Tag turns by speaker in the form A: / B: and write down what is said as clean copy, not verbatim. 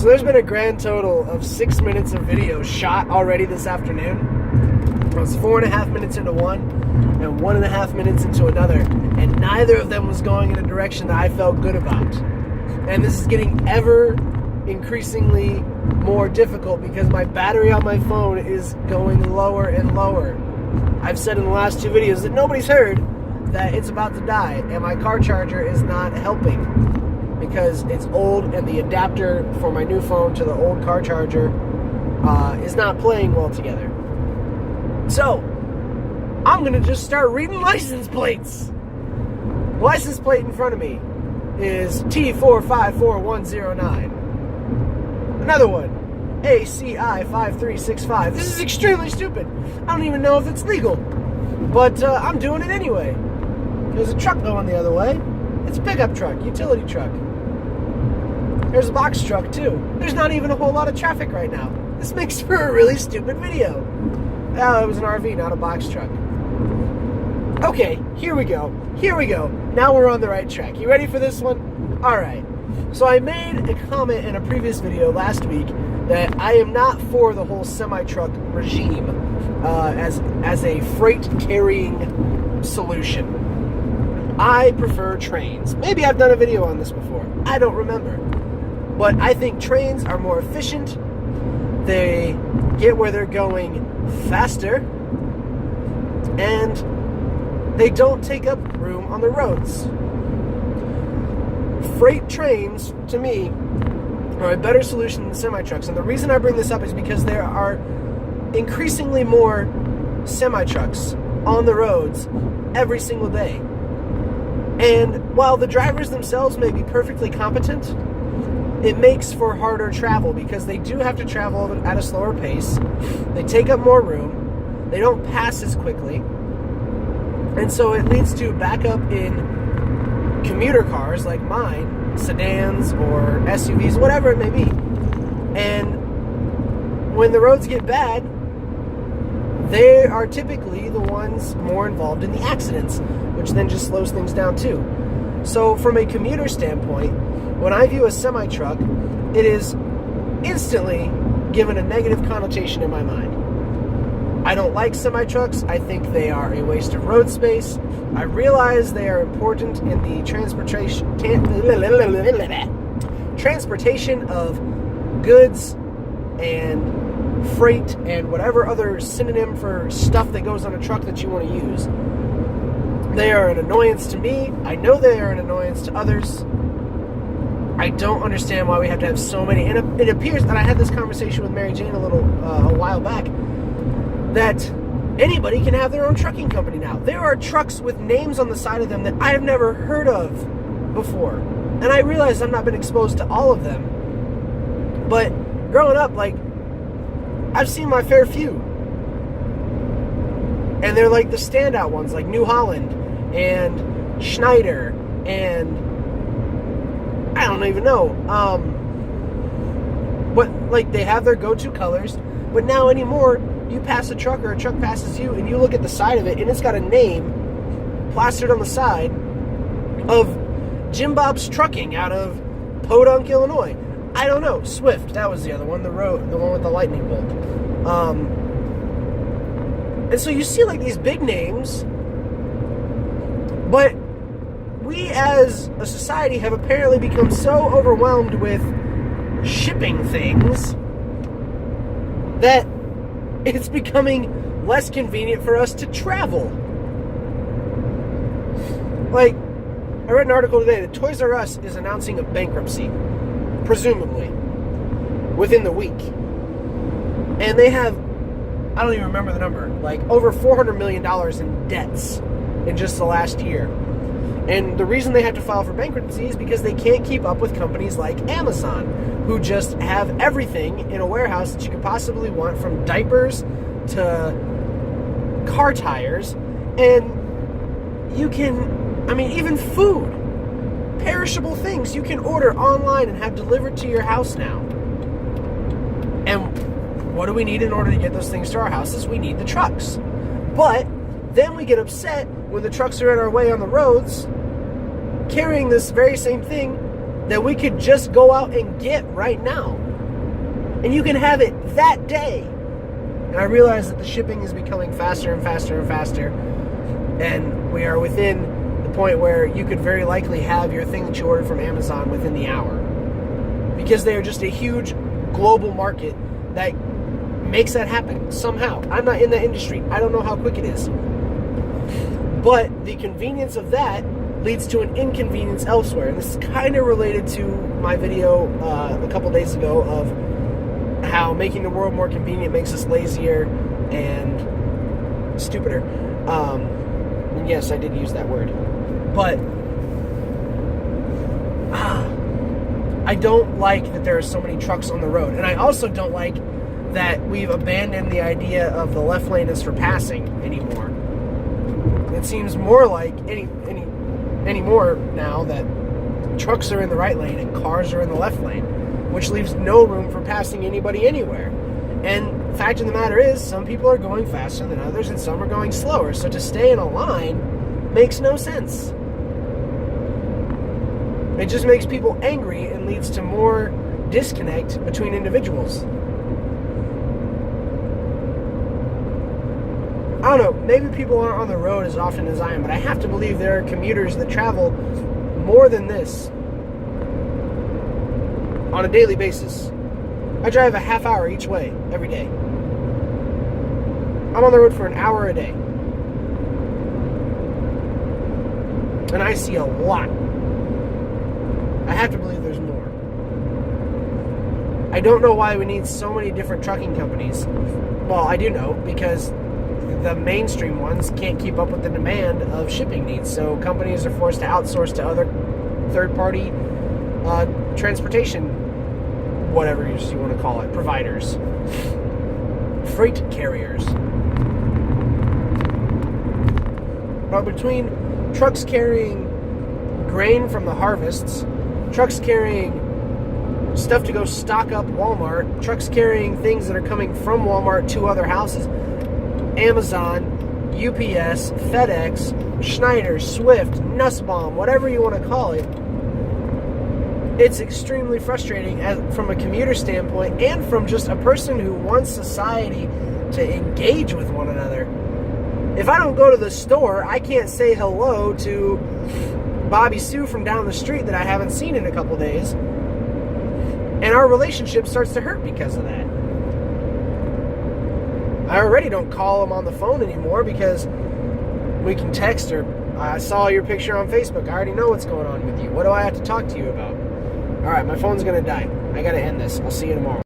A: So there's been a grand total of 6 minutes of video shot already this afternoon. I was 4.5 minutes into one and 1.5 minutes into another, and neither of them was going in a direction that I felt good about. And this is getting ever increasingly more difficult because my battery on my phone is going lower and lower. I've said in the last 2 videos that nobody's heard that it's about to die, and my car charger is not helping because it's old and the adapter for my new phone to the old car charger is not playing well together. So, I'm going to just start reading license plates. The license plate in front of me is T454109. Another one, ACI5365. This is extremely stupid. I don't even know if it's legal, but I'm doing it anyway. There's a truck going the other way. It's a pickup truck, utility truck. There's a box truck too. There's not even a whole lot of traffic right now. This makes for a really stupid video. Oh, it was an RV, not a box truck. Okay, here we go. Now we're on the right track. You ready for this one? All right. So I made a comment in a previous video last week that I am not for the whole semi-truck regime as a freight-carrying solution. I prefer trains. Maybe I've done a video on this before. I don't remember. But I think trains are more efficient. They get where they're going faster. And they don't take up room on the roads. Freight trains, to me, are a better solution than semi-trucks. And the reason I bring this up is because there are increasingly more semi-trucks on the roads every single day. And while the drivers themselves may be perfectly competent, it makes for harder travel because they do have to travel at a slower pace. They take up more room. They don't pass as quickly. And so it leads to backup in commuter cars like mine, sedans or SUVs, whatever it may be. And when the roads get bad, they are typically the ones more involved in the accidents, which then just slows things down too. So from a commuter standpoint, when I view a semi-truck, it is instantly given a negative connotation in my mind. I don't like semi-trucks. I think they are a waste of road space. I realize they are important in the transportation of goods and freight and whatever other synonym for stuff that goes on a truck that you want to use. They are an annoyance to me. I know they are an annoyance to others. I don't understand why we have to have so many. And it appears, and I had this conversation with Mary Jane a while back, that anybody can have their own trucking company now. There are trucks with names on the side of them that I have never heard of before. And I realize I've not been exposed to all of them. But growing up, I've seen my fair few. And they're like the standout ones, like New Holland and Schneider and I don't even know. But they have their go-to colors. But now anymore, you pass a truck or a truck passes you and you look at the side of it and it's got a name plastered on the side of Jim Bob's Trucking out of Podunk, Illinois. I don't know. Swift, that was the other one. The one with the lightning bolt. And so you see these big names, but we as a society have apparently become so overwhelmed with shipping things that it's becoming less convenient for us to travel. I read an article today that Toys R Us is announcing a bankruptcy, presumably, within the week. And they have, I don't even remember the number, over $400 million in debts in just the last year. And the reason they have to file for bankruptcy is because they can't keep up with companies like Amazon, who just have everything in a warehouse that you could possibly want, from diapers to car tires. And you can, even food, perishable things, you can order online and have delivered to your house now. And what do we need in order to get those things to our houses? We need the trucks. But then we get upset when the trucks are in our way on the roads, carrying this very same thing that we could just go out and get right now. and you can have it that day. And I realize that the shipping is becoming faster and faster and faster, and we are within the point where you could very likely have your thing that you ordered from Amazon within the hour, because they are just a huge global market that makes that happen somehow. I'm not in that industry. I don't know how quick it is. But the convenience of that leads to an inconvenience elsewhere. And this is kind of related to my video a couple days ago of how making the world more convenient makes us lazier and stupider. And yes, I did use that word. But I don't like that there are so many trucks on the road. And I also don't like that we've abandoned the idea of the left lane is for passing anymore. It seems more like anymore now that trucks are in the right lane and cars are in the left lane, which leaves no room for passing anybody anywhere. And the fact of the matter is, some people are going faster than others and some are going slower. So to stay in a line makes no sense. It just makes people angry and leads to more disconnect between individuals. I don't know, maybe people aren't on the road as often as I am, but I have to believe there are commuters that travel more than this on a daily basis. I drive a half hour each way every day. I'm on the road for an hour a day. And I see a lot. I have to believe there's more. I don't know why we need so many different trucking companies. Well, I do know, because the mainstream ones can't keep up with the demand of shipping needs. So companies are forced to outsource to other third-party transportation, whatever you want to call it, providers. Freight carriers. But between trucks carrying grain from the harvests, trucks carrying stuff to go stock up Walmart, trucks carrying things that are coming from Walmart to other houses, Amazon, UPS, FedEx, Schneider, Swift, Nussbaum, whatever you want to call it, it's extremely frustrating from a commuter standpoint and from just a person who wants society to engage with one another. If I don't go to the store, I can't say hello to Bobby Sue from down the street that I haven't seen in a couple days. And our relationship starts to hurt because of that. I already don't call him on the phone anymore because we can text or I saw your picture on Facebook. I already know what's going on with you. What do I have to talk to you about? All right, my phone's going to die. I got to end this. I'll see you tomorrow.